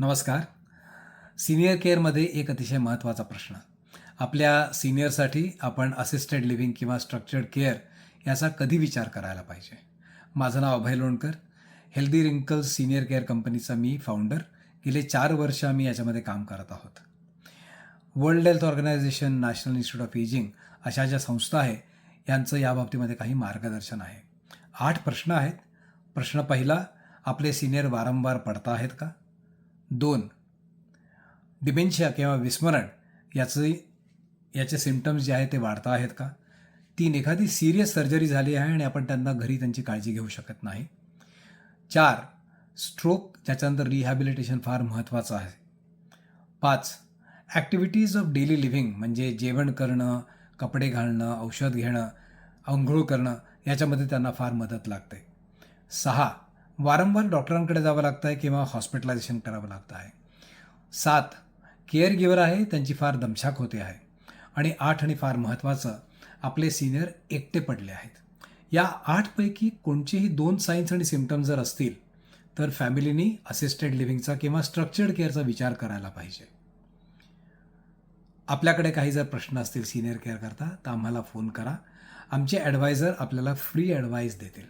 नमस्कार. सीनियर केअरमध्ये एक अतिशय महत्त्वाचा प्रश्न. आपल्या सीनियरसाठी आपण असिस्टेड लिव्हिंग किंवा स्ट्रक्चर्ड केअर याचा कधी विचार करायला पाहिजे? माझं नाव Abhay Lonkar. Healthy wrinkles senior care कंपनीचा मी फाउंडर. गेले 4 वर्ष आम्ही याच्यामध्ये काम करत आहोत. World health organization, national institute of ageing अशा ज्या संस्था आहे यांचं या बाबतीमध्ये काही मार्गदर्शन आहे. 8 प्रश्न आहेत. प्रश्न पहिला, आपले सीनियर वारंवार पडत आहेत का? 2, डिमेन्शिया किंवा विस्मरण याचे सिम्पटम्स जे आहेत ते वाढत आहेत का? 3, एखादी सिरियस सर्जरी झाली आहे आणि आपण त्यांना घरी त्यांची काळजी घेऊ शकत नाही. 4, स्ट्रोक ज्याच्यानंतर रिहॅबिलिटेशन फार महत्त्वाचं आहे. 5, ॲक्टिव्हिटीज ऑफ डेली लिव्हिंग म्हणजे जेवण करणं, कपडे घालणं, औषध घेणं, अंघोळ करणं याच्यामध्ये त्यांना फार मदत लागते. 6, वारंवार डॉक्टरांकडे जावं लागतं आहे किंवा हॉस्पिटलायझेशन करावं लागतं आहे. 7, केअर गिव्हर आहे त्यांची फार दमछाक होते आहे. आणि 8 आणि फार महत्त्वाचं, आपले सीनियर एकटे पडले आहेत. या 8 पैकी कोणचेही 2 साईन्स आणि सिम्पटम्स जर असतील तर फॅमिलीनी असिस्टेड लिव्हिंगचा किंवा स्ट्रक्चर्ड केअरचा विचार करायला पाहिजे. आपल्याकडे काही जर प्रश्न असतील सीनियर केअर करता तर आम्हाला फोन करा. आमचे ॲडवायझर आपल्याला फ्री ॲडवाईस देतील.